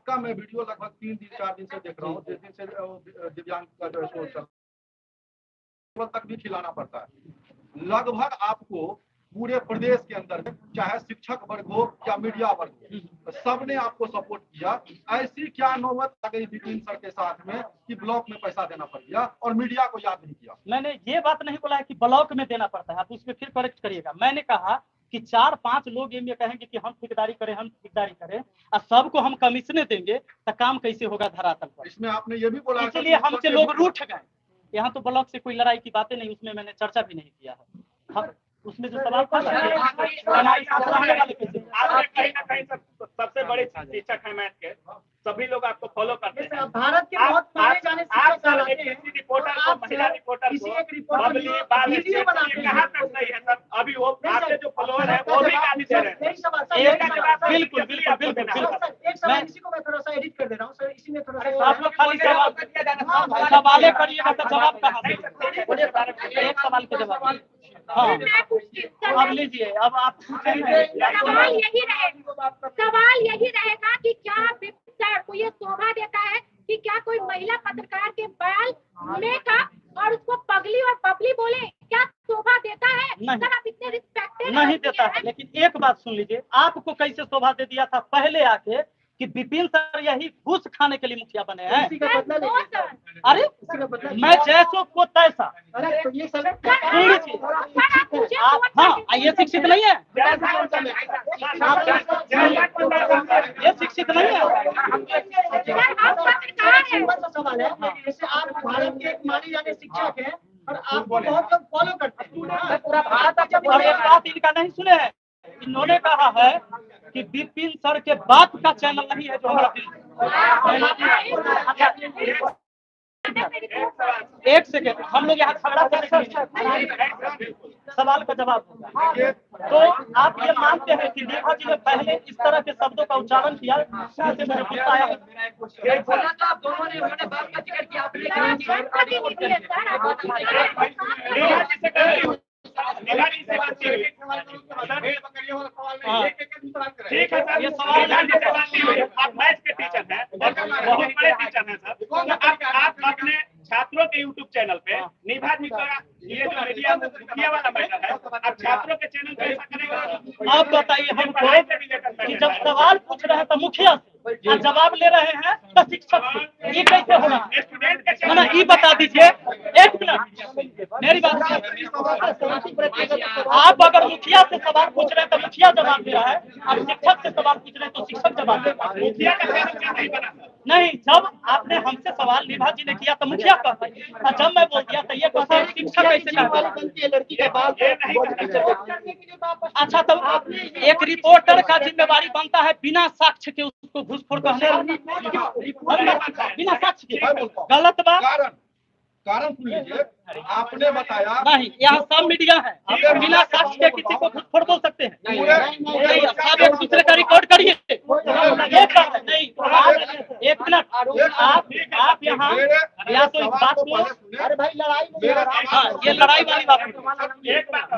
आपका मैं वीडियो लगभग 3 दिन 4 दिन से देख रहा हूँ, जिस दिन से दिव्यांग का जो शो चल तक भी खिलाना पड़ता है। लगभग आपको पूरे प्रदेश के अंदर चाहे शिक्षक वर्ग हो या मीडिया वर्ग हो, सबने आपको सपोर्ट किया। ऐसी क्या नौबत आ गई विपिन सर के साथ में कि ब्लॉक में पैसा देना पड़ गया और मीडिया को याद नहीं किया? मैंने ये बात नहीं बोला है कि ब्लॉक में देना पड़ता है, आप उसमें फिर करेक्ट करिएगा। मैंने कहा कि 4-5 लोग ये कहेंगे कि हम ठेकेदारी करें और सबको हम कमीशने देंगे तो काम कैसे होगा धरातल पर। इसमें आपने ये भी बोला, इसलिए हमसे लोग रूठ गए। यहाँ तो ब्लॉक से कोई लड़ाई की बातें नहीं, उसमें मैंने चर्चा भी नहीं किया है। उसमें जो सवाल था कहीं ना कहीं सबसे बड़े शिक्षक हैं मैथ के, सभी लोग आपको फॉलो करते हैं। भारत के बहुत माने जाने रिपोर्टर को, महिला रिपोर्टर को कहाँ तक सही है सर? अभी वो आपके जो फॉलोअर है वो भी गाली दे रहे हैं। बिल्कुल बिल्कुल बिल्कुल बिल्कुल। एक सवाल इसी को मैं थोड़ा सा एडिट कर दे रहा हूँ सर, इसी में थोड़ा सा आप लोग खाली सवाल करिएगा तो जवाब कहाँ से? एक सवाल के जवाब। हाँ अब लीजिए, अब आप सवाल यही रहेगा कि क्या सर को ये शोभा देता है कि क्या कोई महिला पत्रकार के बाल धोने का और उसको पगली और बबली बोले, क्या शोभा देता है? सर आप इतने रिस्पेक्टेड नहीं देता है। लेकिन एक बात सुन लीजिए, आपको कैसे शोभा दे दिया था पहले आके कि विपिन सर यही घूस खाने के लिए मुखिया बने हैं। अरे मैं जैसो को तैसा। हाँ ये शिक्षित नहीं है, ये शिक्षित नहीं है। सवाल है, जैसे आप भारत के एक माने जाने शिक्षक हैं और आपको बहुत लोग फॉलो करते हैं पूरा भारत। और एक बात इनका नहीं सुने हैं, इन्होंने कहा है कि विपिन सर के बाप का चैनल नहीं है जो हमारा। एक सेकेंड, हम लोग यहाँ झगड़ा करने सवाल का जवाब होगा। तो आप ये मानते हैं कि नेहा जी ने पहले इस तरह के शब्दों का उच्चारण किया? ठीक है सर, ये सवाल आप मैथ के टीचर हैं, बहुत बड़े टीचर हैं सर। आप अपने छात्रों के YouTube चैनल पे निभा जी का ये जो मीडिया मुखिया वाला मैटर है, आप छात्रों के चैनल पे ऐसा करेंगे? आप बताइए हमको कि जब सवाल पूछ रहे हैं तो मुखिया से और जवाब ले रहे हैं तो शिक्षक से, ये कैसे होगा? ना ये बता दीजिए। एक मिनट मेरी बात, आप अगर मुखिया से सवाल पूछ रहे हैं तो मुखिया जवाब दे रहा है, और शिक्षक से सवाल पूछ रहे हैं तो शिक्षक जवाब दे रहा है। मुखिया का चैनल क्या नहीं बना? नहीं, जब आपने हमसे सवाल निभा जी ने किया तो मुखिया कहता है, जब मैं बोल दिया तो ये कहता है शिक्षक कैसे कहता है? लड़की के बाल अच्छा, तो एक रिपोर्टर का जिम्मेवारी बनता है बिना साक्ष्य के उसको घूसखोर कहने, बिना साक्ष्य के। गलत बात। कारण सुन लीजिए, आपने बताया नहीं, यहाँ सब मीडिया है, आप बिना साक्ष्य के किसी को घूसखोर बोल सकते हैं। सब एक दूसरे का रिकॉर्ड करिए। नहीं, एक मिनट, आप यहाँ या तो इस बात को, अरे भाई लड़ाई हाँ ये लड़ाई वाली बात है।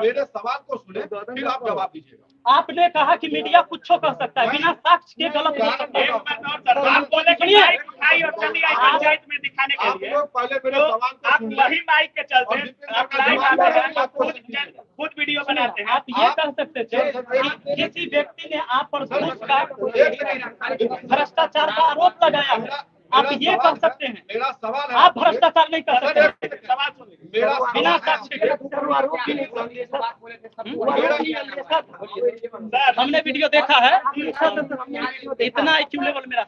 मेरे सवाल को सुने फिर आप जवाब दीजिएगा। आपने कहा कि मीडिया कुछ कह सकता है बिना साक्ष्य के, गलत बोल सकता है। आप बोले कि माइक उठाई और चली आई पंचायत में दिखाने के लिए। पहले मेरे सवाल को आप वही माइक के चलते आप लाइव आते हैं, खुद वीडियो बनाते हैं। आप ये कह सकते थे कि किसी व्यक्ति ने आप पर घूस का भ्रष्टाचार का आरोप लगाया है, आप ये कह सकते हैं। मेरा सवाल है, आप भ्रष्टाचार नहीं कर सकते सवाल सुनिए। मेरा बिना साक्ष्य के। हमने वीडियो देखा है, इतना IQ लेवल मेरा।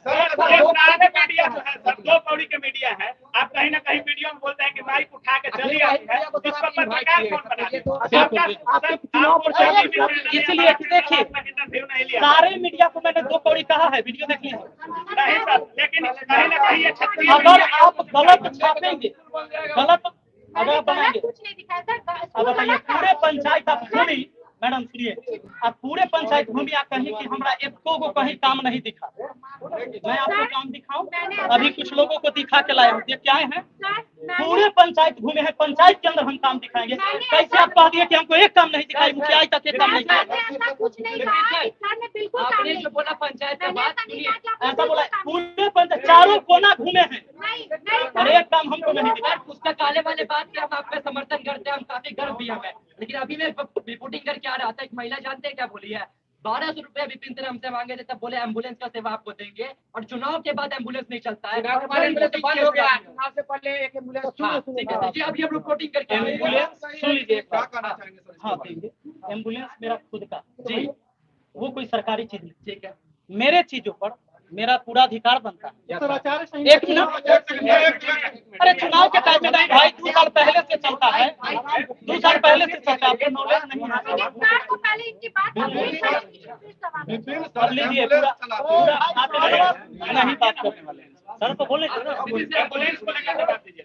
मीडिया जो है सर, 2 कौड़ी के मीडिया है। आप कहीं ना कहीं वीडियो में बोलते हैं कि माइक उठा के चली आती है, इस पर पत्रकार कौन बना? इसलिए देखिए, सारे मीडिया को मैंने 2 कौड़ी कहा है, वीडियो देखिए। नहीं सर, लेकिन कहीं ना कहीं ये अगर आप गलत छापेंगे, गलत अगर बनाएंगे, अब बताइए पूरे पंचायत आप घूमी, मैडम सुनिए, आप पूरे पंचायत घूमी, आप कहीं कि हमरा एको को कहीं काम नहीं दिखा। मैं आपको काम दिखाऊं? अभी कुछ लोगों को दिखा के लाए हूँ, ये क्या है? पूरे पंचायत घूमे हैं, पंचायत के अंदर हम काम दिखाएंगे। कैसे आप कह दिए कि हमको एक काम नहीं दिखाई, मुखिया तक एक काम नहीं दिखाई? ऐसा कुछ नहीं कहा, इस सर ने बिल्कुल काम आपने नहीं जो बोला पंचायत का मैंने बात ऐसा नहीं कहा कि आपने ऐसा बोला बिल्कुल काम पूरे पंचायत चारों कोना घूमे हैं नहीं और एक काम हमको नहीं दिखा। उसका काले वाले बात की हम आप पे समर्थन करते हैं, हम काफी गर्व भी हमें। लेकिन अभी मैं रिपोर्टिंग करके आ रहा था, एक महिला जानते हैं क्या बोली है? 1200 रुपए विपिन सर हमसे मांगे थे, तब बोले एम्बुलेंस का सेवा आपको देंगे, और चुनाव के बाद एम्बुलेंस नहीं चलता है। चुनाव के बाद एम्बुलेंस बंद हो गया, चुनाव से पहले एक एम्बुलेंस। ठीक है जी, अभी हम रिपोर्टिंग करके आ रहे हैं। एम्बुलेंस सुन लीजिए, क्या कहना चाहेंगे सर? हाँ देंगे। एम्बुलेंस मेरा खुद का जी, वो कोई सरकारी चीज नहीं। ठीक है, मेरे चीजों पर मेरा पूरा अधिकार बनता है। एक मिनट, अरे चुनाव के टाइम में नहीं भाई, 2 साल पहले से चलता है, 2 साल पहले से चलता है, आपको नॉलेज नहीं है। सर को पहले इनकी बात कंप्लीट करेंगे, फिर सवाल। विपिन कर सर लीजिए एम्बुलेंस पूरा चलाते हैं। पूरा नहीं बात करने वाले हैं। सर तो बोले एम्बुलेंस को लेकर बात कीजिए।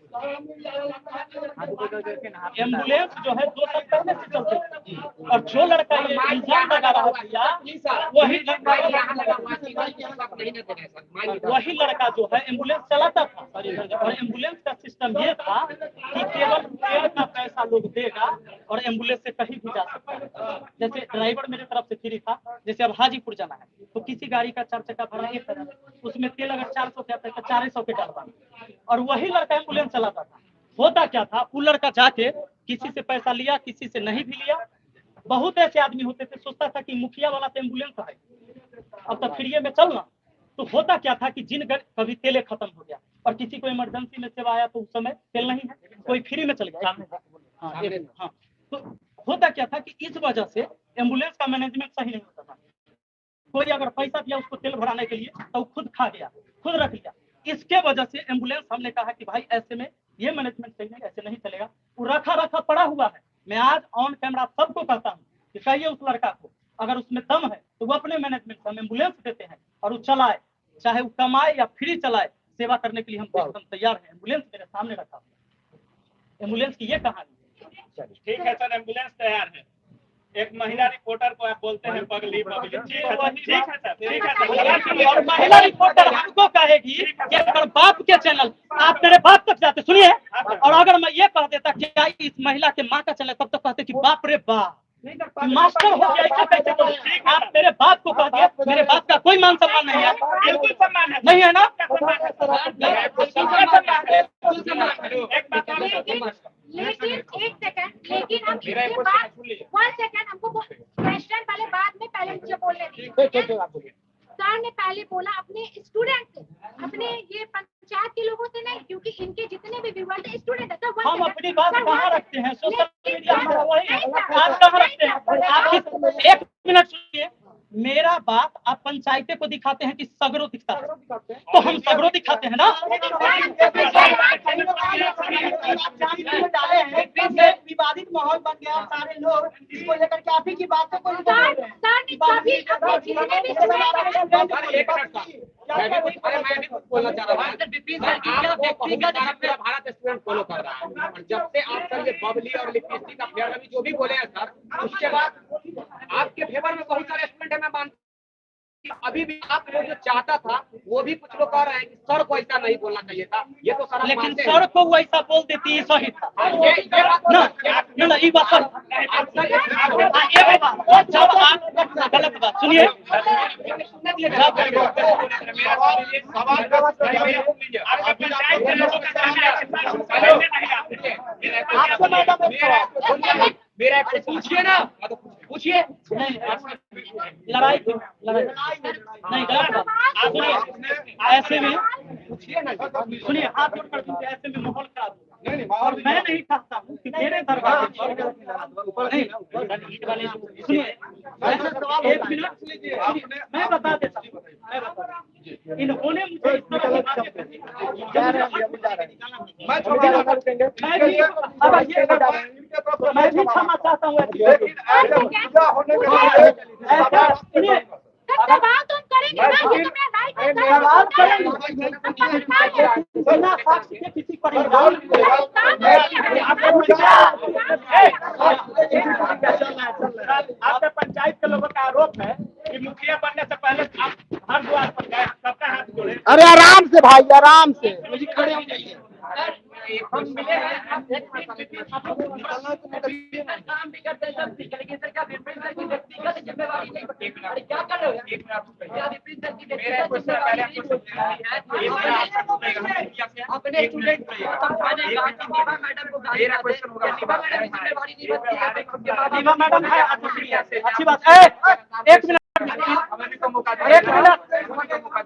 एम्बुलेंस जो है 2 साल पहले से चलते थे, और जो लड़का ये इल्जाम लगा रहा भैया, वही लड़का जो है एम्बुलेंस चलाता था। और एम्बुलेंस का सिस्टम ये था कि केवल फेयर का पैसा लोग देगा और एम्बुलेंस से कहीं भी जा सकता है। जैसे ड्राइवर मेरे तरफ से फ्री था, जैसे अब हाजीपुर जाना है तो किसी गाड़ी का 4 चक्का भाड़ा 1000, उसमें तेल अगर 400 के आता है तो 400 के डालवा, और वही लड़का एम्बुलेंस चलाता था। होता क्या था, वो लड़का जाके किसी से पैसा लिया, किसी से नहीं भी लिया। बहुत ऐसे आदमी होते थे, सोचता था कि मुखिया वाला तो एम्बुलेंस है, अब तो फ्री में चलना। तो होता क्या था कि जिन कभी तेल खत्म हो गया और किसी को इमरजेंसी में सेवा आया तो उस समय तेल नहीं है, कोई फ्री में चल गया। हाँ, तो होता क्या था कि इस वजह से एम्बुलेंस का मैनेजमेंट सही नहीं होता था। कोई अगर पैसा दिया उसको तेल भराने के लिए तो खुद खा गया, खुद रख लिया। इसके वजह से एम्बुलेंस हमने कहा कि भाई ऐसे में ये मैनेजमेंट सही नहीं, ऐसे नहीं चलेगा। वो रखा पड़ा हुआ है। मैं आज ऑन कैमरा सबको कहता हूँ कि कहिए उस लड़का को, अगर उसमें दम है तो वो अपने मैनेजमेंट से हम एम्बुलेंस देते हैं और वो चलाए, चाहे वो कमाए या फ्री चलाए, सेवा करने के लिए हम एकदम तैयार हैं। एम्बुलेंस मेरे सामने रखा, एम्बुलेंस की ये कहानी। ठीक है सर, एम्बुलेंस तैयार है। एक महिला रिपोर्टर को आप बोलते हैं पगली पगली। ठीक है सर, ठीक है सर, ठीक है सर। और महिला रिपोर्टर हमको कहेगी कि अगर बाप के चैनल, आप मेरे बाप तक जाते सुनिए, और अगर मैं ये कह देता क्या इस महिला के माँ का चैनल, तब तो कहते कि बाप रे बाप, मास्टर हो गया, ऐसा कैसे बोले? आप मेरे बाप को कह दिए, मेरे बाप का कोई मान सम्मान नहीं है। बिल्कुल सम्मान है, नहीं है ना? एक बात लेकिन एक सेकंड, लेकिन हम इसके बाद 1 सेकंड हमको क्वेश्चन पहले मुझे बोलने दीजिए। सर ने पहले बोला अपने स्टूडेंट से, अपने ये पंचायत के लोगों से नहीं, क्योंकि इनके जितने भी व्यूअर्स हैं स्टूडेंट है। तो हम अपनी बात कहाँ रखते हैं? सोशल मीडिया हमारा वही है, आप कहाँ रखते हैं? आप 1 मिनट सुनिए, मेरा बात आप पंचायते को दिखाते हैं कि सगरो दिखता है, तो हम सगरो दिखाते हैं ना। विवादित माहौल बन गया, सारे लोग इसको लेकर के आप ही की बात को मैं भी कुछ बोलना चाह रहा था। विपिन सर की क्या व्यक्तिगत पूरा भारत स्टूडेंट फॉलो कर रहा है, और जब से आप सर ये बबली और लिपस्टिक का फेयर अभी जो भी बोले हैं सर, उसके बाद आपके फेवर में बहुत सारे स्टूडेंट है। मैं मानता अभी भी आप वो जो चाहता था, वो भी कुछ लोग कह रहे हैं कि सर को ऐसा नहीं बोलना चाहिए था। ये तो सर लेकिन सर को वो ऐसा बोल देती है, सही था ये बात ना, ये बात जब आप गलत बात सुनिए, मेरा पूछिए ना, पूछिए। लड़ाई नहीं, गलत बात। सुनिए, ऐसे में सुनिए, हाथ जोड़कर सुनिए, ऐसे में माहौल खराब होगा। और मैं नहीं चाहता हूँ कि मेरे दरबार नहीं, सुनिए 1 मिनट, मैं बता देता हूँ, इन्होंने मुझे इस तरह की बातें कही। मैं भी क्षमा चाहता हूँ। सवाल तो हम करेंगे ना, वो तो मेरा राइट है। सवाल करेंगे बिना साक्ष्य के किसी पर आपके पंचायत के लोगों का आरोप है कि मुखिया बनने से पहले आप हर द्वार पर गए, सबका हाथ जोड़े। अरे आराम से भाई, आराम से खड़े हो जाइए। हम मिले हैं काम भी करते हैं सब ठीक है, लेकिन सर क्या विपिन सर की व्यक्तिगत जिम्मेवारी नहीं बनती? अरे क्या कर रहे हो यार? क्या विपिन सर की व्यक्तिगत जिम्मेवारी नहीं बनती है? अपने स्टूडेंट को समझाने का निभा मैडम को गाली देते हैं, निभा मैडम की जिम्मेवारी नहीं बनती है? निभा मैडम है, अच्छी बात है। एक मिनट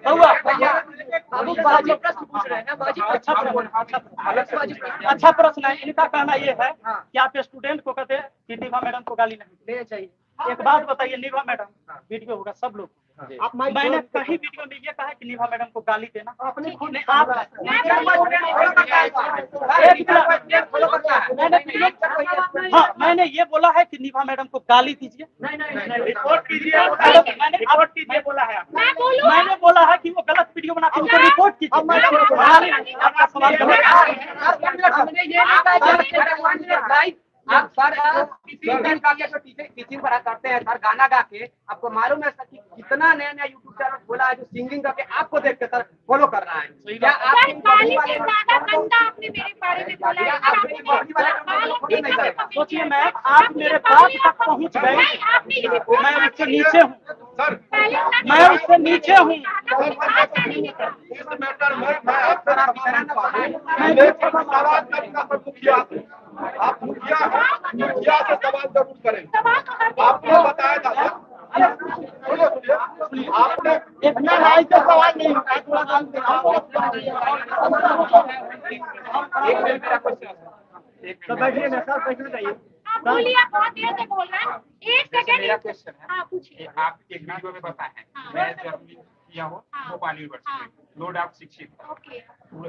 हुआ बाबू बाजी प्रश्न पूछ रहे हैं ना, बाजी अच्छा प्रश्न है। इनका कहना ये है कि आप स्टूडेंट को कहते हैं कि निभा मैडम को गाली नहीं देना चाहिए। एक बात बताइए, निभा मैडम वीडियो होगा सब लोग, मैंने कहीं वीडियो में ये कहा कि निभा मैडम को गाली देना अपने खुद नहीं, आप हाँ, मैंने ये बोला है कि निभा मैडम को गाली दीजिए। रिपोर्ट कीजिए, मैंने रिपोर्ट कीजिए बोला है आपने। मैं बोलूं? मैंने बोला है कि वो गलत वीडियो बनाते हैं, उनको रिपोर्ट कीजिए। आपका सवाल हमने ये नहीं कहा कि आप सर टीचिंग का क्या टीचिंग पढ़ा करते हैं सर, गाना गा के आपको मालूम है सर कि कितना नया नया यूट्यूब चैनल खोला है जो सिंगिंग करके आपको देख के सर फॉलो कर रहा है। क्या आप सर, गाली से ज्यादा गंदा आपने मेरे बारे में बोला है। सोचिए मैम, आप मेरे बात तक पहुंच गए, नहीं, आपने ये भी मैं उससे नीचे हूँ, सर मैं उससे नीचे हूँ। इस मैटर में मैं आपसे सवाल करना पर मुखिया से, आप मुखिया हैं, मुखिया से सवाल जरूर करें। आपने बताया था सर, सुनिए आपने इतना ऐसे सवाल नहीं होता है, थोड़ा काम तो बैठिए ना सर, बैठना चाहिए। आप बोलिए, आप बहुत देर से बोल रहे हैं। एक सेकंड। मेरा क्वेश्चन है, हाँ, पूछिए। आप एक वीडियो में बताए हैं, मैं जर्मनी किया हूँ भोपाल यूनिवर्सिटी में, नो डाउट शिक्षित ओके,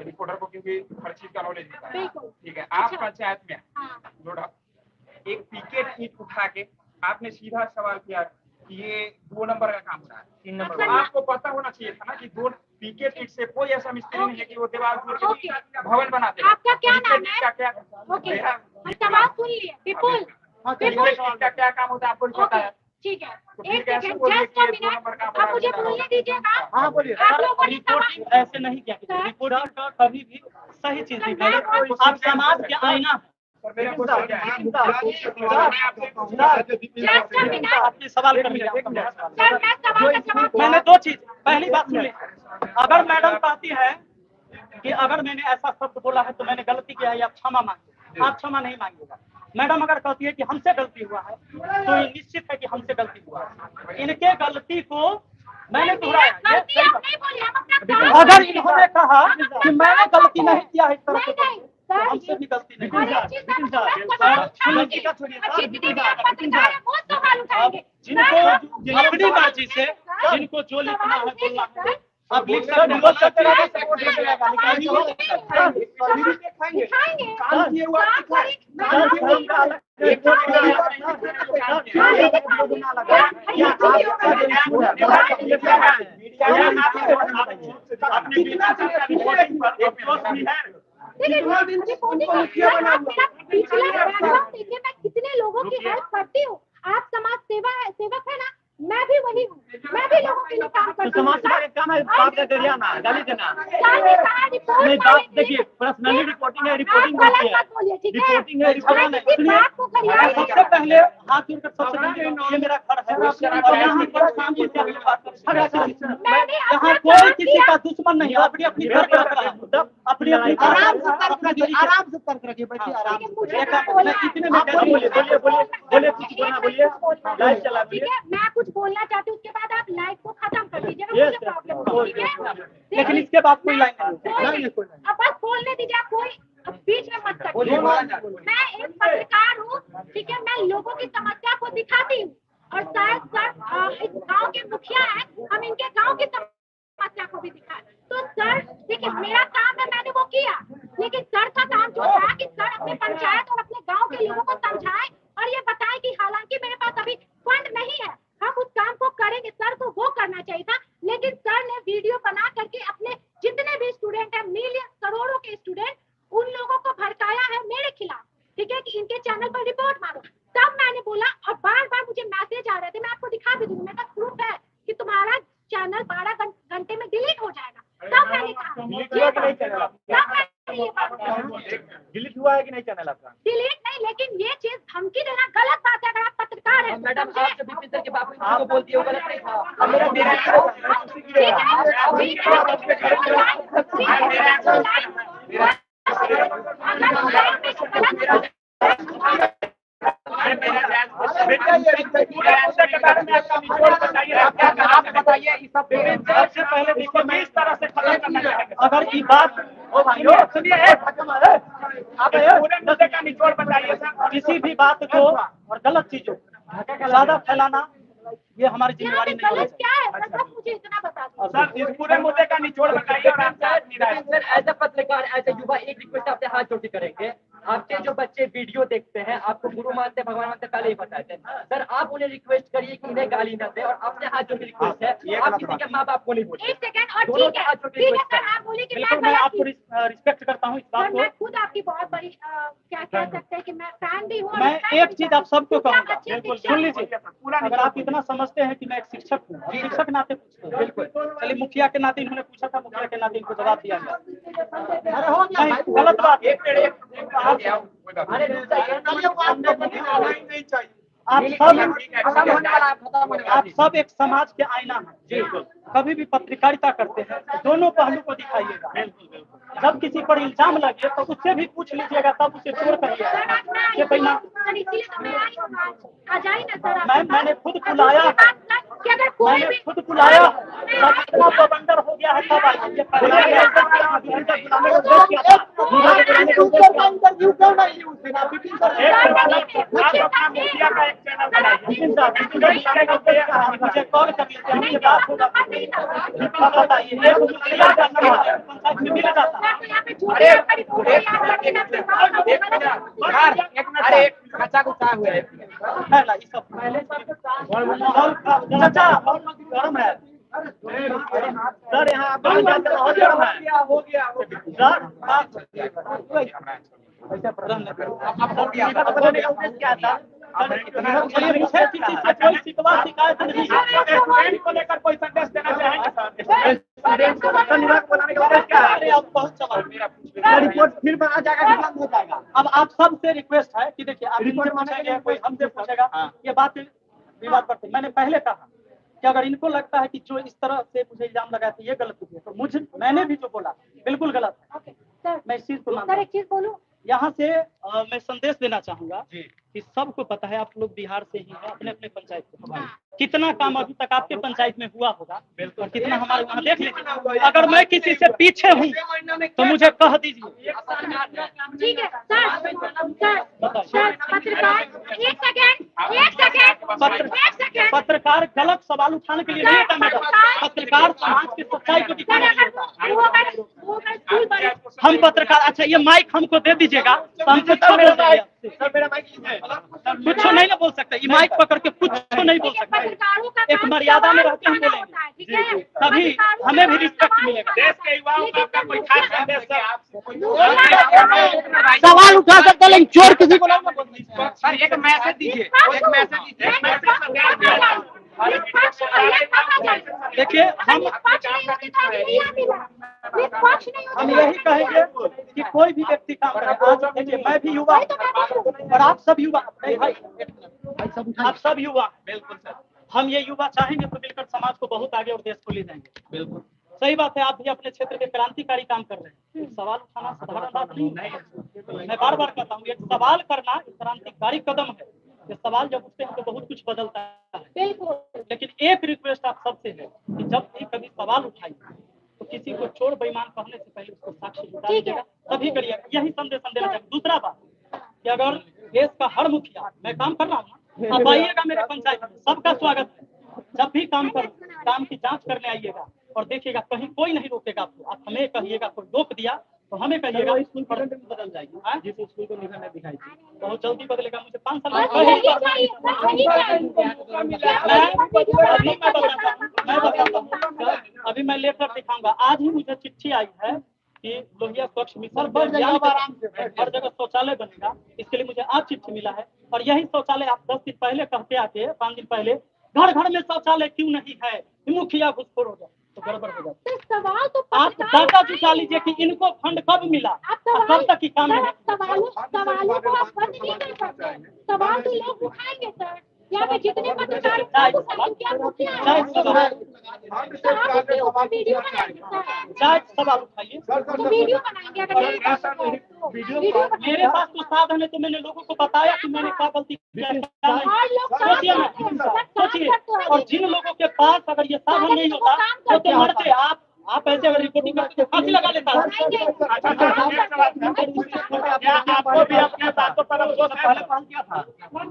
रिपोर्टर को क्योंकि हर चीज का नॉलेज होता है, बिल्कुल। ठीक है। आप पंचायत में हाँ, नो डाउट एक पिकेट ईंट उठा के आपने सीधा सवाल किया कि ये 2 नंबर का काम हो रहा है, 3 नंबर का। आपको पता होना चाहिए था ना कि 2 पिकेट ईंट से कोई ऐसा मिस्त्री नहीं है कि वो दीवार तोड़ के भवन बना दे। आपका क्या नाम है? का क्या ओके, हम सवाल सुन लिए। विपुल, विपुल, का क्या काम होता है आपको नहीं पता ओके, है? ठीक है। तो एक फिर कैसे सेकंड, बोलिए जस्ट कि अ ये 2 मिनट, नंबर का आप मुझे बोलने दीजिएगा। हाँ बोलिए। आप लोगों ने रिपोर्टिंग ऐसे नहीं किया, रिपोर्टिंग का कभी भी सही चीज दिखाई। आप समाज के आईना हैं। सर मेरा क्वेश्चन क्या है? अपने सवाल कर लिया। सर, मैं सवाल का जवाब मैंने 2 चीज, पहली बात सुनिए, अगर मैडम कहती है कि अगर मैंने ऐसा शब्द बोला है तो मैंने गलती किया है, आप क्षमा मांगिए, आप क्षमा नहीं मांगिएगा। मैडम अगर कहती है कि हमसे गलती हुआ है तो ये निश्चित है कि हमसे गलती हुआ है। इनके गलती को मैंने दोहराया। गलती आप नहीं बोलिए, हम अपना अगर इन्होंने कहा कि मैंने गलती नहीं किया है इस तरह से, नहीं, तो हमसे भी गलती नहीं और है। एक चीज मैं सवाल उठाऊंगी, और जितने भी आप पत्रकार हैं वो सवाल उठाएंगे। जिनको अपनी मर्जी से जिनको जो लिखना है बोलना है, आप लिख सकते हैं, बोल सकते हैं। देखिए, मैं कितने लोगों की हेल्प करती हूँ। आप समाज सेवक है ना, मैं भी वही हूँ, मैं भी लोगों के लिए काम करती हूँ। समाज सेवा का काम है बात का करिए ना, गाली देना नहीं। बात देखिए, पर्सनली रिपोर्टिंग है, रिपोर्टिंग होती है, रिपोर्टिंग है, रिपोर्टिंग है। सुनिए, सबसे पहले हाथ जोड़कर सबसे पहले ये मेरा घर है और यहाँ पर शांति से अपनी बात करें। यहाँ कोई किसी का दुश्मन नहीं है, अपनी अपनी घर पर रखा है, अपनी अपनी आराम से तर्क रखिए, आराम से तर्क रखिए, बैठिए आराम से। इतने में बोलिए बोलिए बोलिए बोलिए कुछ बोलना, बोलिए लाइव चला, ठीक बोलिए। है, मैं कुछ बोलना चाहती हूँ, उसके बाद आप लाइव को खत्म कर दीजिएगा, मुझे प्रॉब्लम नहीं, ठीक है। लेकिन इसके बाद कोई लाइन नहीं। अब बस बोलने दीजिए, आप कोई बीच में मत करिए। मैं एक पत्रकार हूँ, ठीक है, मैं लोगों की समस्या को दिखाती हूँ, और शायद सर इस गांव के मुखिया हैं, हम इनके गांव की समस्या को भी दिखाएं। तो सर देखिए, मेरा काम है, मैंने वो किया, लेकिन सर का काम जो था कि सर अपने पंचायत और अपने गांव के लोगों को समझाएं और ये बताएं कि हालांकि मेरे पास अभी फंड नहीं है, हम उस काम को करेंगे। सर को वो करना चाहिए था, लेकिन सर ने वीडियो बना करके अपने जितने भी स्टूडेंट हैं, मिलियन करोड़ों के स्टूडेंट, उन लोगों को भड़काया है मेरे खिलाफ, ठीक है, कि इनके चैनल पर रिपोर्ट मारो। तब मैंने बोला, और बार बार मुझे मैसेज आ रहे थे, मैं आपको दिखा भी दूंगी, मेरे पास प्रूफ है कि तुम्हारा चैनल 12 घंटे में डिलीट हो जाएगा। तब मैंने कहा, ये बात डिलीट हुआ है कि नहीं चैनल आपका? डिलीट नहीं, लेकिन ये चीज धमकी देना गलत बात है। अगर आप पत्रकार हैं मैडम समझे? आप जो विपिन सर के बाबू को बोलती है वो गलत नहीं था। आप बताइए इस सब सबसे पहले देखिए मैं इस तरह से खत्म करना चाहेंगे। अगर ये बात सुनिए आप पूरे मुद्दे का निचोड़ बताइए सर। किसी भी बात को और गलत चीजों ज्यादा फैलाना ये हमारी यहाँ पे जिम्मेवारी नहीं गलत है। क्या है सर, बस मुझे इतना बता दीजिए। सर इस पूरे मुद्दे का निचोड़ बताइए और आपका निराश। सर एज ए पत्रकार एज ए युवा एक रिक्वेस्ट आपसे हाथ जोड़ के करेंगे। आपके जो बच्चे वीडियो देखते हैं आपको गुरु मानते भगवान मानते पहले ही बताए थे सर, आप उन्हें रिक्वेस्ट करिए कि इन्हें गाली न दे और आपसे हाथ जोड़ के रिक्वेस्ट है आप किसी के माँ बाप को नहीं बोलिए। एक सेकंड और दोनों ठीक के हाथ जोड़ के है रिक्वेस्ट सर, आप बोलिए कि बिल्कुल मैं मैं गलत आपको थी। रिस्पेक्ट करता हूँ इस सर बात मैं को। खुद आपकी बहुत बड़ी क्या कह सकते हैं कि मैं फैन भी हूँ। और मैं respect एक भी चीज करती आप सबको हूँ। कहूंगा, अच्छी बिल्कुल शिक्षा सुन है। लीजिए। अगर आप इतना समझते हैं कि मैं एक शिक्षक हूँ, और शिक्षक नाते पूछते हैं, बिल्कुल चलिए मुखिया के नाते इन्होंने पूछा था, मुखिया के नाते इनको जवाब दिया गया। नहीं गलत बात है। आप सब एक समाज के आईना हैं। कभी भी पत्रकारिता करते हैं तो दोनों पहलू को दिखाइएगा। जब किसी पर इल्जाम लगे तो उससे भी पूछ लीजिएगा, तब उसे चोर कहिएगा। ये पहला सर इसीलिए तो मैं आई हूँ आज। आ जाइए ना सर आप। मैंने खुद बुलाया, कि अगर कोई मैंने भी खुद बुलाया, जब इतना बवंडर हो गया है तब आई। ये पहले आप अपना मीडिया का एक चैनल बनाइए। मुझे कॉल कर लीजिए, हमसे बात होगा। बताइए एक मुखिया का समाज पंचायत में मिल जाता है। अरे बच्चा को क्या हुआ है? है ना, ये सब पहले माहौल चाचा गर्म है सर, यहाँ माहौल गर्म है। हो गया ऐसा प्रधान अब हो गया। बताने का उद्देश्य क्या था? कोई शिकवा शिकायत नहीं स्टूडेंट को लेकर कोई संदेश देना चाहेंगे सर? रिपोर्ट फिर बना जाएगा, हो जाएगा। अब आप सबसे रिक्वेस्ट है कि देखिए आप रिपोर्ट पूछेंगे, कोई हमसे पूछेगा, ये बात विवाद करते। मैंने पहले कहा कि अगर इनको लगता है कि जो इस तरह से मुझे इल्जाम लगाया था ये गलत है, तो मैंने भी जो बोला बिल्कुल गलत है। सर मैं इस चीज को मानता सर हूं। एक चीज बोलूं, यहाँ से मैं संदेश देना चाहूंगा कि सबको पता है आप लोग बिहार से ही हैं, अपने अपने पंचायत से कितना काम अभी तक आपके पंचायत में हुआ होगा और कितना हमारे वहाँ देख लीजिए। अगर मैं किसी से पीछे हूँ तो मुझे कह दीजिए। ठीक है सर पत्रकार एक सेकंड पत्रकार गलत सवाल उठाने के लिए नहीं होता मैडम। पत्रकार समाज की सच्चाई को दिखाने के लिए होता है। हम पत्रकार, अच्छा ये माइक हमको दे दीजिएगा तो हम कुछ नहीं ना बोल सकते। ये माइक पकड़ के कुछ नहीं बोल सकते। एक मर्यादा में रहते हम बोलेंगे, तभी हमें भी रिस्पेक्ट मिलेगा। देश के युवाओं का आपका कोई खास संदेश सवाल उठा सकते हैं लेकिन चोर किसी को नहीं बोलते। सर एक मैसेज दीजिए, एक मैसेज दीजिए। देखिए हम यही कहेंगे कि कोई भी व्यक्ति काम करे। आज देखिए मैं भी युवा और आप सब युवा, आप सब युवा, बिल्कुल सर। हम ये युवा चाहेंगे तो मिलकर समाज को बहुत आगे और देश को ले जाएंगे। बिल्कुल सही बात है। आप भी अपने क्षेत्र में क्रांतिकारी काम कर रहे हैं। सवाल उठाना साधारण बात नहीं है। मैं बार बार कहता हूँ एक सवाल करना एक क्रांतिकारी कदम है। ये सवाल जब उठते हैं तो बहुत कुछ बदलता है। लेकिन एक रिक्वेस्ट आप सबसे है कि जब भी कभी सवाल उठाइए तो किसी को चोर बेईमान कहने से पहले उसको साक्ष्य जुटा दीजिएगा, तभी करिएगा। यही संदेश हम देना चाहते। दूसरा बात कि अगर देश का हर मुखिया, मैं काम कर रहा हूँ, आप आइएगा मेरे पंचायत में, सबका स्वागत है। जब भी काम कर काम की जांच करने आइएगा और देखिएगा कहीं कोई नहीं रोकेगा आपको। आप हमें कहिएगा कोई रोक दिया तो हमें कहिएगा, स्कूल बदल जाएगी। जिस स्कूल को निगम ने दिखाई बहुत जल्दी बदलेगा। मुझे 5 साल अभी मैं लेटर दिखाऊंगा। आज ही मुझे चिट्ठी आई है कि लोहिया स्वच्छ मिशन हर जगह शौचालय बनेगा। इसके लिए मुझे आज चिट्ठी मिला है। और यही शौचालय आप 10 दिन पहले कहते आके 5 दिन पहले घर घर में शौचालय क्यों नहीं है, मुखिया घुसखोर हो गया। तो गड़बड़ हो जाता है। तो सवाल तो आप पत्रकार डाटा जुटा लीजिए कि इनको फंड कब मिला, आप कब तक की काम सर, है। सवालों को आप बंद नहीं कर सकते। सवाल तो लोग उठाएंगे सर। यहाँ पे जितने पत्रकार चाहे सब उठाएंगे, क्या मुखिया है? चाहे सवाल तो आप उसके ऊपर वीडियो बनाएंगे सर। चाहे सवाल उठाइए। तो वीडियो बनाएंगे अगर नहीं कर सकते तो वीडियो मेरे पास तो साधन है, तो मैंने लोगों को बताया कि मैंने क्या गलती किया है, क्या नहीं। और लोग काम सोचिए ना, करते हैं, सब काम सोचिए। करते हैं। और जिन लोगों के पास अगर ये साधन नहीं होता वो तो मरते। आप ऐसे अगर रिपोर्टिंग करते तो फांसी लगा लेता। अच्छा सर, एक सवाल था। क्या आपको भी अपने बातों पर अफसोस है?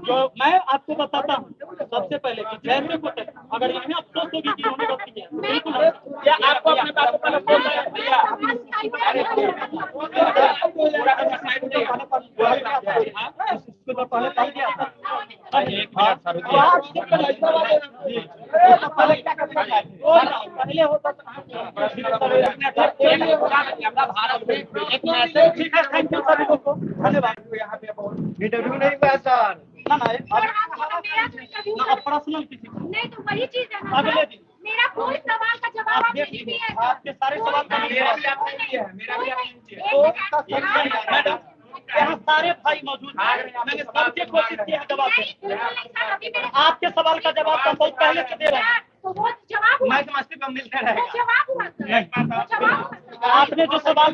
जो मैं आपको बताता हूँ सबसे पहले कि जैसे कुछ अगर इन्हें अफसोस होगी कि इन्होंने गलती किया, बिल्कुल है। क्या आपको अपने बातों पर अफसोस है भैया? पहले होता भारत में एक मैसेज। ठीक है, थैंक यू सभी लोगों को, धन्यवाद। इंटरव्यू नहीं हुआ सर। ना ना अब पर्सनल किसी को नहीं तो वही चीज है ना अगले सर। दिन। मेरा कोई सवाल का जवाब आप नहीं दिए हैं सर। आपके सारे सवाल का मेरा भी आपने दिया है, मेरा भी आपने दिया है। मैडम यहाँ सारे भाई मौजूद हैं, मैंने सबके कोशिश की है जवाब देने। आपके सवाल का जवाब तो बहुत पहले से दे रहे हैं। तो वो जवाब हुआ। मैं समझती हूँ मिलते रहेगा। जवाब हुआ सर। जवाब हुआ। आपने जो सवाल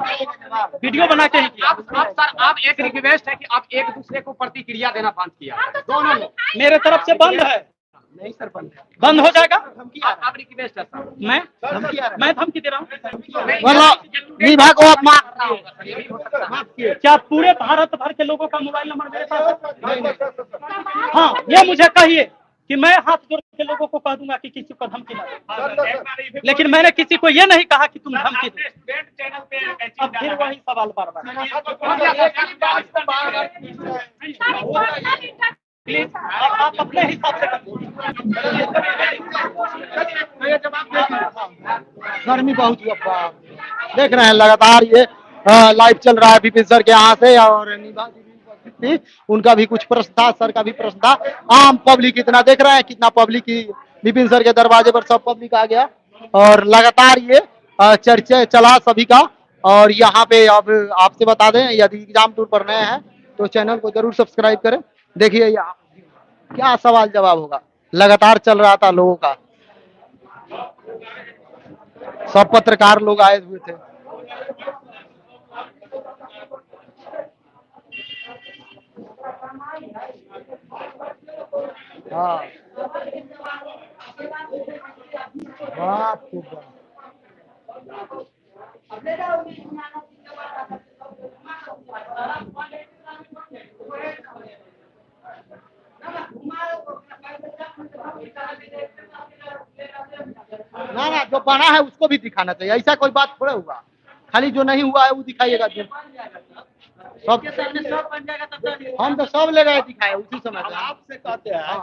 वीडियो बना के ही किया। आप सर, आप एक रिक्वेस्ट है कि आप एक दूसरे को प्रतिक्रिया देना बंद किया दोनों लोग। मेरे तरफ से बंद है। नहीं सर, बंद है। बंद हो जाएगा। आप रिक्वेस्ट है सर। मैं धमकी दे रहा हूँ। विभाग को आप माफ क्या पूरे भारत भर के लोगों का मोबाइल नंबर मेरे पास है? हाँ, ये मुझे कहिए कि मैं हाथ जोड़ के लोगों को कह दूंगा कि किसी को धमकी ना दे। लेकिन मैंने किसी को ये नहीं कहा कि तुम धमकी दो। स्टूडेंट चैनल पे अब फिर वही सवाल बार बार। प्लीज आप अपने हिसाब से गर्मी बहुत हुआ, देख रहे हैं लगातार ये लाइव चल रहा है विपिन सर के यहाँ से। और निभा जी भी उपस्थित थी, उनका भी कुछ प्रश्न था, सर का भी प्रश्न था। आम पब्लिक कितना देख रहे हैं, कितना पब्लिक विपिन सर के दरवाजे पर सब पब्लिक आ गया। और लगातार ये चर्चा चला सभी का। और यहाँ पे अब आपसे बता दें, यदि एग्जाम टूर पर नए हैं तो चैनल को जरूर सब्सक्राइब करें। देखिए यहाँ क्या सवाल जवाब होगा, लगातार चल रहा था लोगों का। सब पत्रकार लोग आए हुए थे। हाँ, बाप रे बाप। ना ना, जो बना है उसको भी दिखाना चाहिए, ऐसा कोई बात थोड़ा हुआ। खाली जो नहीं हुआ है वो दिखाइएगा। सब हम तो सब ले गए दिखाए उसी समय से। आपसे कहते हैं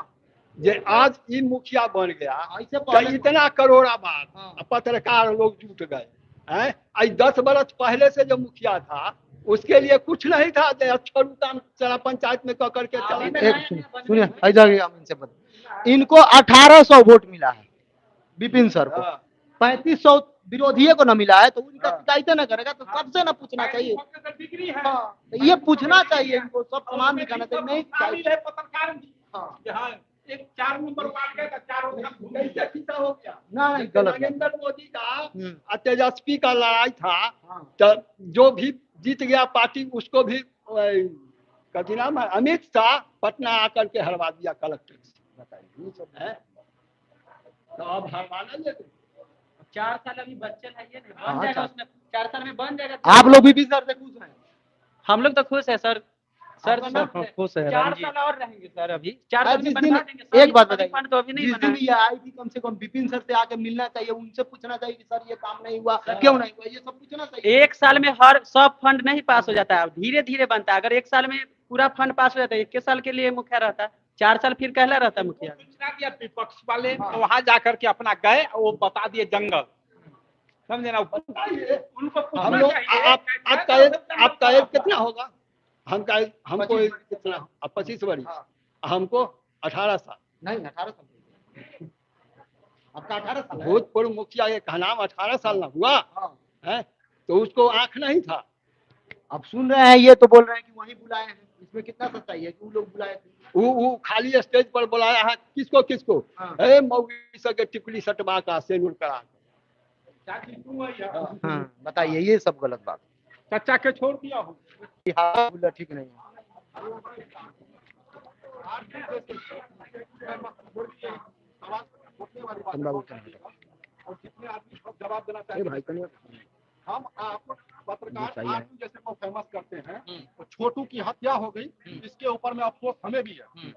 जे आज ई मुखिया बन गया, ऐसे तो पहले इतना करोड़ा बात हाँ। पत्रकार लोग जुट गए हैं। आज 10 बरस पहले से जो मुखिया था उसके लिए कुछ नहीं था, अच्छा काम चला पंचायत में कर के चला। एक सुनिए, इनसे बता, इनको 1800 वोट मिला है विपिन सर को, 3500 विरोधियों को न मिला है। तो उनका शिकायत न करेगा तो सबसे न पूछना चाहिए। डिग्री है। तो ये पूछना चाहिए, इनको सब समान दिखाना चाहिए। नहीं शामिल है पत्रकार भी। हाँ। यहाँ एक 4 नंबर वार्ड का 4 कैसे खींचा हो गया। ना नहीं, गलत बात। नरेंद्र मोदी का हम्म। और तेजस्वी का लड़ाई था, हाँ। तो जो भी जीत गया पार्टी उसको भी कभी नाम है अमित शाह पटना आकर के हरवा दिया कलेक्टर से। बताइए, तो अब हरवाना ले 4 साल अभी बच्चे है, ये नहीं हाँ, बन जाएगा 4 उसमें। 4 साल में बन जाएगा। आप लोग विपिन सर से खुश हैं? हम लोग तो खुश है सर। सर आपका नाम? खुश है। 4 साल और रहेंगे सर। अभी 4 आज साल में जिस दिन बनवा देंगे। एक बात बताइए, फंड तो अभी नहीं जिस बना दिन है। ये आई थी, कम से कम विपिन सर से आके मिलना चाहिए, उनसे पूछना चाहिए कि सर ये काम नहीं हुआ, क्यों नहीं हुआ, ये सब पूछना चाहिए। 1 साल में हर सब फंड नहीं पास हो जाता है, धीरे धीरे बनता है। अगर 1 साल में पूरा फंड पास हो जाता है, 21 साल के लिए मुखिया रहता है, 4 साल फिर कहला रहता है मुखिया। सूचना दिया विपक्ष वाले, वहां जाकर के अपना गए, वो बता दिए जंगल, समझे ना। उनको हम पूछना लोग चाहिए। आपका एज कितना होगा? हमको कितना 25 वर्ष, हमको 18 साल। नहीं 18 साल आपका आपका 18 साल है? भूतपूर्व मुखिया का नाम 18 साल ना हुआ है, तो उसको आंख नहीं था। अब सुन रहे हैं, ये तो बोल रहे हैं कि वही बुलाए हैं, इसमें कितना सच्चाई है कि वो लोग बुलाए थे? वो खाली स्टेज पर बुलाया है, किसको किसको? हाँ। ए मौगी सके टिकली सटवा का सेनुर करा। हाँ, बताइए, ये सब गलत बात चचा के छोड़ दिया हूँ। है। हाँ, बोला ठीक नहीं है। कमरा उठा है। और कितने आदमी जवाब देना ए चाहिए? भाई कनिया, हम आप पत्रकार बताइए। आरती जैसे को फेमस करते हैं, तो छोटू की हत्या हो गई, इसके ऊपर में अफसोस हमें भी है,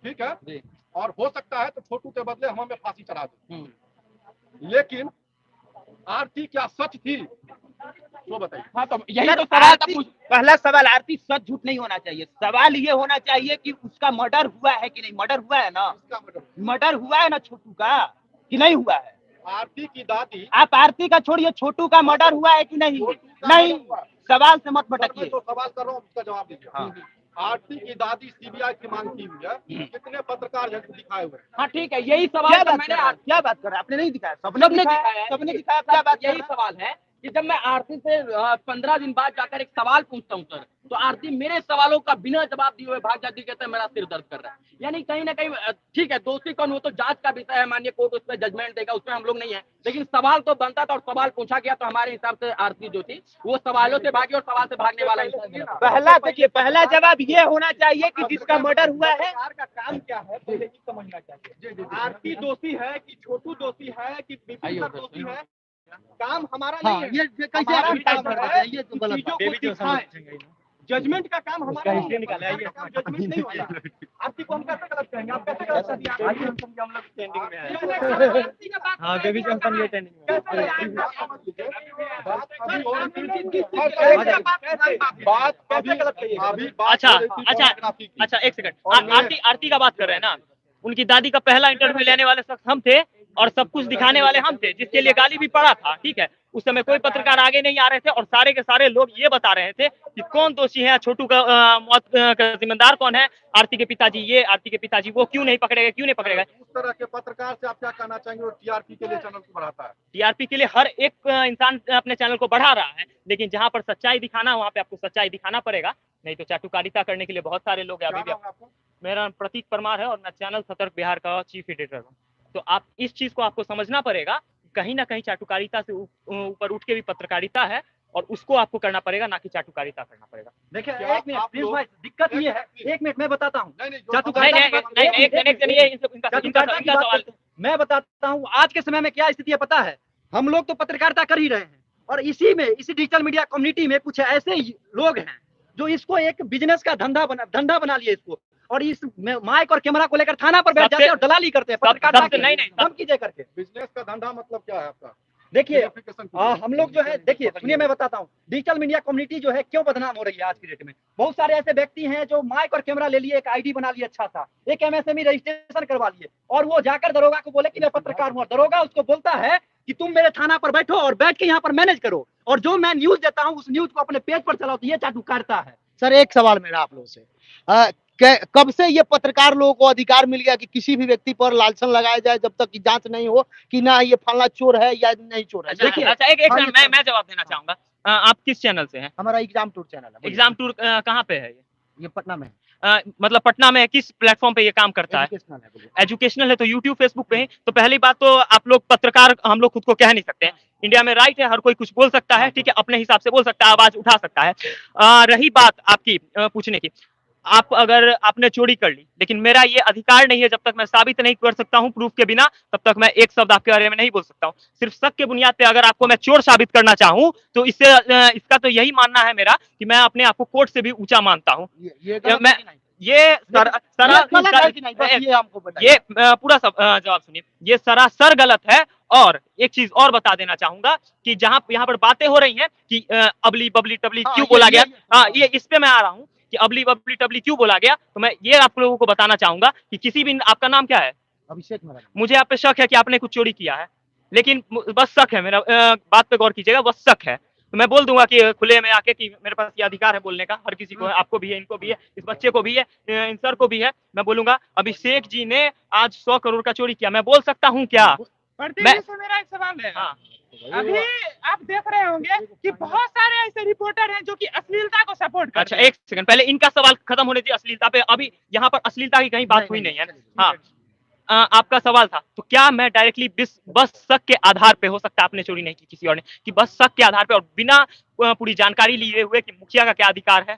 ठीक है, और हो सकता है तो छोटू के बदले हमें फांसी चढ़ा दे, लेकिन आरती क्या सच थी वो बताइए। हाँ तो यही तो सवाल था। पहला सवाल, आरती सच झूठ नहीं होना चाहिए, सवाल ये होना चाहिए कि उसका मर्डर हुआ है कि नहीं। मर्डर हुआ है ना, इसका मतलब मर्डर हुआ है ना छोटू का, कि नहीं हुआ है? आरती की दादी, आप आरती का छोड़िए, छोटू का मर्डर हुआ है कि नहीं? नहीं, सवाल से मत सर, मैं भटकिए। जो सवाल कर रहा हूँ उसका जवाब दीजिए। हाँ। आरती की दादी सीबीआई की मांग की हुई है, कितने पत्रकार दिखाए हुए हैं? हाँ ठीक है, यही सवाल क्या तो बात मैंने कर रहे हैं? क्या बात कर रहे हैं? आपने नहीं दिखाया, सबने दिखाया दिखाया, सबने दिखाया, क्या बात कर यही रहे हैं? सवाल है कि जब मैं आरती से 15 दिन बाद जाकर एक सवाल पूछता हूँ सर, तो आरती मेरे सवालों का बिना जवाब दिए हुए भाग जाती, कहते हैं मेरा सिर दर्द कर रहा है। यानी कहीं ना कहीं ठीक है, दोषी कौन वो तो जांच का विषय है, माननीय कोर्ट उस पर जजमेंट देगा, उसमें हम लोग नहीं है, लेकिन सवाल तो बनता था और सवाल पूछा गया, तो हमारे हिसाब से आरती जो थी वो सवालों से भागी और सवाल से भागने वाला इंसान गलत है। पहला देखिए, पहला जवाब ये होना चाहिए कि जिसका मर्डर हुआ है, सरकार का काम क्या है पहले ही समझना चाहिए। आरती दोषी है कि छोटू दोषी है कि विपिन सर दोषी है, काम हमारा हाँ, नहीं है। ये कैसे हमारा आप काम काम है ये तो कि गलत चीजों बात को दिखाएं। जजमेंट का काम हमारा नहीं है। हमारा काम जजमेंट नहीं होता। आरती को हम कैसे गलत कहेंगे? आप कैसे गलत कहेंगे? हम लोग ट्रेंडिंग में है। हाँ बेबी जॉनसन ये ट्रेनिंग बात कैसे गलत कही? अभी बात अच्छा हो रही थी अच्छा फोटोग्राफी की। अच्छा, एक सेकंड, आरती का बात कर रहे हैं ना, उनकी दादी का पहला इंटरव्यू लेने वाले शख्स हम थे और सब कुछ दिखाने वाले हम थे, जिसके लिए गाली भी पड़ा था, ठीक है। उस समय कोई पत्रकार आगे नहीं आ रहे थे और सारे के सारे लोग ये बता रहे थे कि कौन दोषी है, छोटू का मौत का जिम्मेदार कौन है, आरती के पिताजी ये, आरती के पिताजी वो, क्यों नहीं पकड़े गए, क्यों नहीं पकड़े गए। उस तरह के पत्रकार से आप क्या कहना चाहेंगे? और टीआरपी के लिए चैनल को बढ़ाता है। टीआरपी के लिए हर एक इंसान अपने चैनल को बढ़ा रहा है, लेकिन जहां पर सच्चाई दिखाना वहां पे आपको सच्चाई दिखाना पड़ेगा, नहीं तो चाटुकारिता करने के लिए बहुत सारे लोग हैं। क्या अभी नाम है आपका? मेरा नाम प्रतीक परमार है और मैं चैनल सतर्क बिहार का चीफ एडिटर हूँ। तो आप इस चीज को आपको समझना पड़ेगा, कहीं ना कहीं चाटुकारिता से ऊपर उठ के भी पत्रकारिता है और उसको आपको करना पड़ेगा, ना कि चाटुकारिता करना पड़ेगा। देखिए क्या एक मिनट आप प्रिंस लोग- भाई, दिक्कत ये है, एक मिनट मैं बताता हूँ। नहीं, नहीं, जो चाटुकारिता नहीं, की बात- नहीं, एक मिनट चलिए, इनका चाटुकारिता की बात सवाल। करते हैं। मैं बताता हूँ आज के समय में क्या स्थिति है पता है। हम लोग तो पत्रकारिता कर ही रहे हैं और इसी डिजिटल मीडिया कम्युनिटी में कुछ ऐसे लोग हैं जो इसको एक बिजनेस का धंधा बना लिए इसको, और इस माइक और कैमरा को लेकर थाना पर बैठ जाते हैं और दलाली करते हैं पत्रकारिता की, नहीं, धमकी दे करके। बिजनेस का धंधा मतलब क्या है आपका? देखिए Verification कीजिए। हम लोग जो है, देखिए सुनिए मैं बताता हूँ, डिजिटल मीडिया कम्युनिटी जो है क्यों बदनाम हो रही है आज की डेट में। बहुत सारे ऐसे व्यक्ति हैं जो माइक और कैमरा ले लिए, एक आईडी बना लिए अच्छा सा, एक एमएसएमई रजिस्ट्रेशन करवा लिए, और वो जाकर दरोगा को बोले कि मैं पत्रकार हूँ, और दरोगा उसको बोलता है कि तुम मेरे थाना पर बैठो और बैठ के यहाँ पर मैनेज करो, और जो मैं न्यूज देता हूँ उस न्यूज को अपने पेज पर चलाओ। तो ये चाटुकारिता है। सर, एक सवाल मेरा आप लोगों से, कब से ये पत्रकार लोगों को अधिकार मिल गया कि किसी भी व्यक्ति पर लालसन लगाया जाए जब तक कि जांच नहीं हो कि ना ये फलना चोर है या नहीं चोर है? देखिए, अच्छा एक हाँ, ये मैं जवाब देना चाहूंगा। आप किस चैनल से हैं? हमारा एग्जाम टूर चैनल है। एग्जाम टूर कहाँ पे है ये पटना में मतलब पटना में किस प्लेटफॉर्म पे ये काम करता है? एजुकेशनल है, बोलिए। एजुकेशनल है तो यूट्यूब फेसबुक पे ही। तो पहली बात तो आप लोग पत्रकार हम लोग खुद को कह नहीं सकते हैं, इंडिया में राइट है, हर कोई कुछ बोल सकता है, ठीक है, अपने हिसाब से बोल सकता है, आवाज उठा सकता है। रही बात आपकी पूछने की, आप अगर आपने चोरी कर ली, लेकिन मेरा ये अधिकार नहीं है, जब तक मैं साबित नहीं कर सकता हूँ प्रूफ के बिना, तब तक मैं एक शब्द आपके बारे में नहीं बोल सकता हूँ। सिर्फ शक के बुनियाद पे अगर आपको मैं चोर साबित करना चाहूँ तो इससे इसका तो यही मानना है मेरा कि मैं अपने आप को कोर्ट से भी ऊंचा मानता हूँ। ये गलत मैं है कि नहीं? ये गलत है कि नहीं? बस ये हमको बताइए। ये पूरा जवाब सुनिए, ये सरासर गलत है। और एक चीज और बता देना चाहूंगा कि जहां यहाँ पर बातें हो रही हैं कि अबली बबली टबली हाँ, क्यों ये- बोला गया, ये- हाँ ये इस पे मैं आ रहा हूँ कि अबली बबली टबली क्यों बोला गया। तो मैं ये आप लोगों को बताना चाहूंगा कि किसी भी, आपका नाम क्या है? अभिषेक मेरा नाम। मुझे आप पे शक है कि आपने कुछ चोरी किया है, लेकिन बस शक है मेरा, बात पे गौर कीजिएगा, बस शक है। तो मैं बोल दूंगा कि खुले में आके कि मेरे पास ये अधिकार है बोलने का, हर किसी को है, आपको भी है, इनको भी है, इस बच्चे को भी है, इन सर को भी है। मैं बोलूंगा अभिषेक जी ने आज 100 करोड़ का चोरी किया, मैं बोल सकता हूँ क्या? प्रदीप मैं जी से मेरा एक सवाल है। हाँ अभी आप देख रहे होंगे कि बहुत सारे ऐसे रिपोर्टर हैं जो कि अश्लीलता को सपोर्ट करते अच्छा हैं। एक सेकंड, पहले इनका सवाल खत्म होने दीजिए अश्लीलता पे। अभी यहाँ पर अश्लीलता की कहीं बात हुई नहीं है। हाँ आपका सवाल था तो क्या मैं डायरेक्टली बस शक के आधार पे, हो सकता है आपने चोरी नहीं की किसी और ने, कि बस शक के आधार पे और बिना पूरी जानकारी लिए हुए कि मुखिया का क्या अधिकार है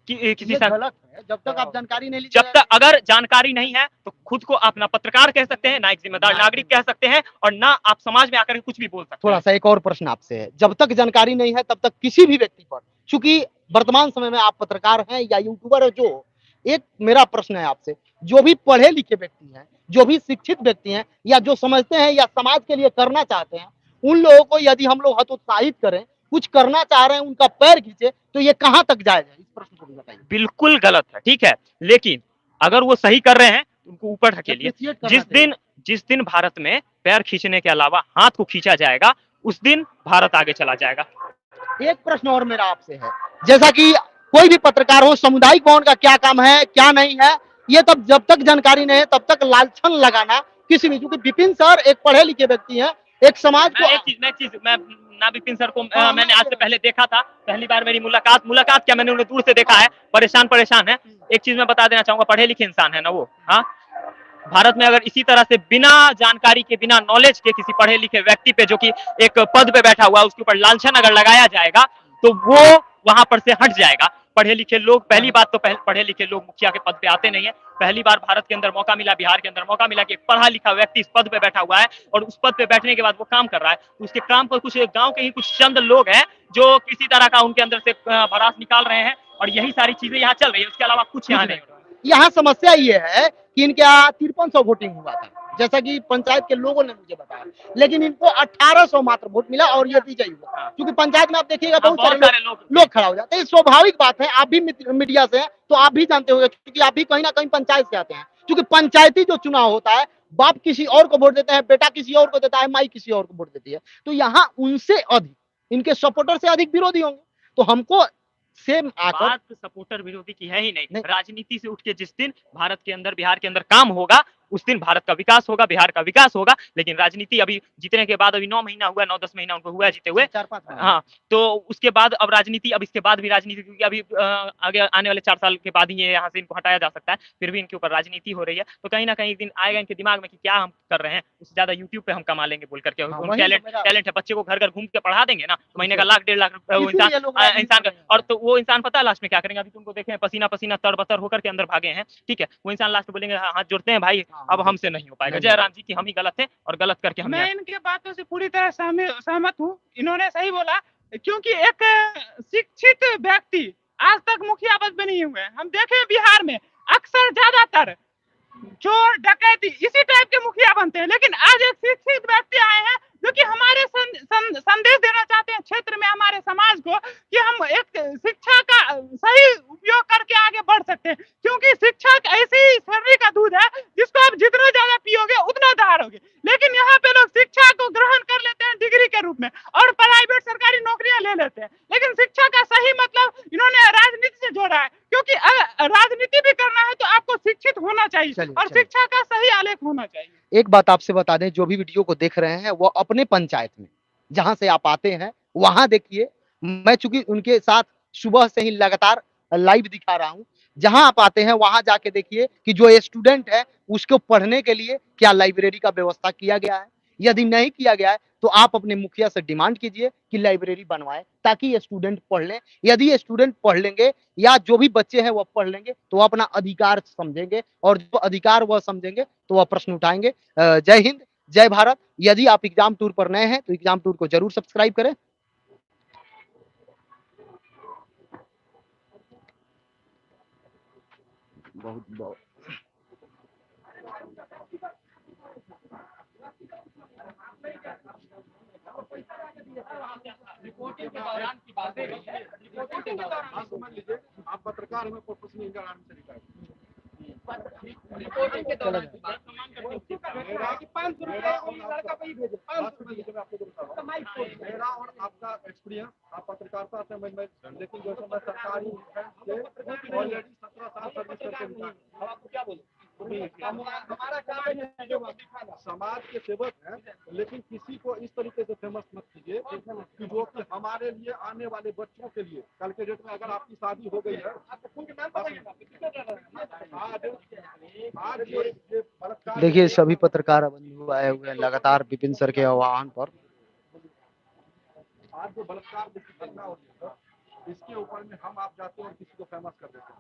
कि किसी ये से, गलत है। जब तक आप जानकारी नहीं जब लीजिएगा, तक अगर जानकारी नहीं है तो खुद को आप ना पत्रकार कह सकते हैं, ना एक जिम्मेदार नागरिक कह सकते हैं, और ना आप समाज में आकर के कुछ भी बोल सकते हैं। थोड़ा सा एक और प्रश्न आपसे है, जब तक जानकारी नहीं है तब तक किसी भी व्यक्ति पर, चूंकि वर्तमान समय में आप पत्रकार हैं या यूट्यूबर है, जो एक मेरा प्रश्न है आपसे, जो भी पढ़े लिखे व्यक्ति हैं, जो भी शिक्षित व्यक्ति हैं, या जो समझते हैं या समाज के लिए करना चाहते हैं, उन लोगों को यदि हम लोग हतोत्साहित करें, कुछ करना चाह रहे हैं, उनका पैर खींचे, तो ये कहां तक जाएगा? इस प्रश्न को भी बताइए। बिल्कुल गलत है, ठीक है, लेकिन अगर वो सही कर रहे हैं तो उनको ऊपर ढकेलिए। जिस दिन भारत में पैर खींचने के अलावा हाथ को खींचा जाएगा, उस दिन भारत आगे चला जाएगा। एक प्रश्न और मेरा आपसे है, जैसा कि कोई भी पत्रकार हो, सामुदायिक भवन का क्या काम है क्या नहीं है, ये तब जब तक जानकारी नहीं है तब तक लालछन लगाना किसी भी, क्योंकि विपिन सर एक पढ़े लिखे व्यक्ति हैं, एक समाज को मैं ना विपिन सर को मैंने आज से पहले देखा था, पहली बार मेरी मुलाकात क्या, मैंने उन्हें दूर से देखा है, परेशान है। एक चीज मैं बता देना चाहूंगा, पढ़े लिखे इंसान है ना वो। हाँ, भारत में अगर इसी तरह से बिना जानकारी के, बिना नॉलेज के किसी पढ़े लिखे व्यक्ति पे, जो कि एक पद पे बैठा हुआ है, उसके ऊपर लांछन अगर लगाया जाएगा तो वो वहां पर से हट जाएगा। पढ़े लिखे लोग, पहली बात तो पढ़े लिखे लोग मुखिया के पद पे आते नहीं है। पहली बार भारत के अंदर मौका मिला, बिहार के अंदर मौका मिला कि एक पढ़ा लिखा व्यक्ति इस पद पे बैठा हुआ है, और उस पद पे बैठने के बाद वो काम कर रहा है, तो उसके काम पर कुछ गांव के ही कुछ चंद लोग हैं जो किसी तरह का उनके अंदर से भड़ास निकाल रहे हैं, और यही सारी चीजें यहाँ चल रही है, उसके अलावा कुछ यहाँ नहीं हो रहा है। यहाँ समस्या ये है कि इनके यहाँ 5300 वोटिंग हुआ था, जैसा कि पंचायत के लोगों ने मुझे बताया, लेकिन इनको 1800 मात्र वोट मिला और ये विजयी हुआ, क्योंकि पंचायत में आप देखिएगा बहुत सारे लोग खड़ा हो जाते हैं। स्वाभाविक बात है, आप भी मीडिया से हैं तो आप भी जानते होंगे, क्योंकि आप भी कहीं ना कहीं पंचायत से आते हैं, क्योंकि पंचायती जो चुनाव होता है, बाप किसी और को वोट देता है, बेटा किसी और को देता है, माई किसी और को वोट देती है, तो यहाँ उनसे अधिक, इनके सपोर्टर से अधिक विरोधी होंगे। तो हमको सेम आकर बात सपोर्टर विरोधी की है ही नहीं। राजनीति से उठ के जिस दिन भारत के अंदर, बिहार के अंदर काम होगा, उस दिन भारत का विकास होगा, बिहार का विकास होगा। लेकिन राजनीति अभी जीतने के बाद, अभी 9 महीना हुआ, 9-10 महीना उनको हुआ जीते हुए, 4-5 महीना। हाँ, तो उसके बाद अब राजनीति, अब इसके बाद भी राजनीति, क्योंकि अभी आगे आने वाले 4 साल के बाद ही ये यहाँ से इनको हटाया जा सकता है, फिर भी इनके ऊपर राजनीति हो रही है, तो कहीं ना कहीं एक दिन आएगा इनके दिमाग में कि क्या हम कर रहे हैं, उससे ज्यादा यूट्यूब पे हम कमा लेंगे बोल करके। टैलेंट है, बच्चे को घर घर घूम के पढ़ा देंगे ना, तो महीने का 1-1.5 लाख इंसान का, और तो वो इंसान पता है लास्ट में क्या करेंगे? अभी तुमको देखें, पसीना पसीना तरबतर होकर के अंदर भागे हैं, ठीक है, वो इंसान लास्ट में बोलेंगे हाथ जोड़ते हैं भाई, अब हमसे नहीं हो पाएगा, जयराम जी की हम ही गलत है, और गलत करके हम। मैं इनके बातों से पूरी तरह सहमत हूँ, इन्होंने सही बोला, क्योंकि एक शिक्षित व्यक्ति आज तक मुखिया पद पे नहीं हुए। हम देखें बिहार में अक्सर ज्यादातर चोर डकैती इसी टाइप के मुखिया बनते हैं, लेकिन आज एक शिक्षित व्यक्ति आए हैं जो कि हमारे संदेश देना चाहते हैं क्षेत्र में, हमारे समाज को, कि हम एक शिक्षा का सही उपयोग करके आगे बढ़ सकते हैं, क्योंकि शिक्षा ऐसी शरीर का दूध है जिसको आप जितना ज्यादा पियोगे उतना दहाड़ोगे। लेकिन यहाँ पे लोग शिक्षा को ग्रहण कर लेते हैं डिग्री के रूप में, और प्राइवेट सरकारी नौकरियां ले लेते हैं, लेकिन शिक्षा का सही मतलब इन्होंने राजनीति से जोड़ा है, क्योंकि राजनीति भी करना है तो आपको शिक्षित होना चाहिए, और शिक्षा का सही आलेख होना चाहिए। एक बात आपसे बता दें, जो भी वीडियो को देख रहे हैं वो अपने पंचायत में जहां से आप आते हैं वहां देखिए। मैं चूंकि उनके साथ सुबह से ही लगातार लाइव दिखा रहा हूं, जहां आप आते हैं वहां जाके देखिए कि जो स्टूडेंट है उसको पढ़ने के लिए क्या लाइब्रेरी का व्यवस्था किया गया है। यदि नहीं किया गया है तो आप अपने मुखिया से डिमांड कीजिए कि लाइब्रेरी बनवाएं, ताकि ये स्टूडेंट पढ़ लें। यदि ये स्टूडेंट पढ़ लेंगे या जो भी बच्चे हैं वो पढ़ लेंगे तो वो अपना अधिकार समझेंगे, और जो अधिकार वह समझेंगे तो वह प्रश्न उठाएंगे। जय हिंद, जय भारत। यदि आप एग्जाम टूर पर नए हैं तो एग्जाम टूर को जरूर सब्सक्राइब करें। बहुत बहुत रिपोर्टिंग के दौरान की बातें, रिपोर्टिंग के दौरान समझ लीजिए, आप पत्रकार हमें प्रोफेशनल इंटरव्यू से रिकॉर्ड रिपोर्टिंग के दौरान की बात। मेरा और आपका एक्सपीरियंस, आप पत्रकारिता से मैं लेकिन जो मैं सरकारी ऑलरेडी 17 साल सर्विस करके, अब आपको क्या बोलूं? हमारा काम है जो समाज के सेवक हैं, लेकिन किसी को इस तरीके से फेमस मत कीजिए कि जो कि हमारे लिए आने वाले बच्चों के लिए कल के डेट में अगर आपकी शादी हो गई है आज ये बलात्कार देखिए सभी पत्रकार बंधु आए हुए हैं लगातार विपिन सर के आह्वान पर। आज जो बलात्कार की घटना हो रही है इसके ऊपर में हम आप जाते हैं और किसी को फेमस कर देते हैं।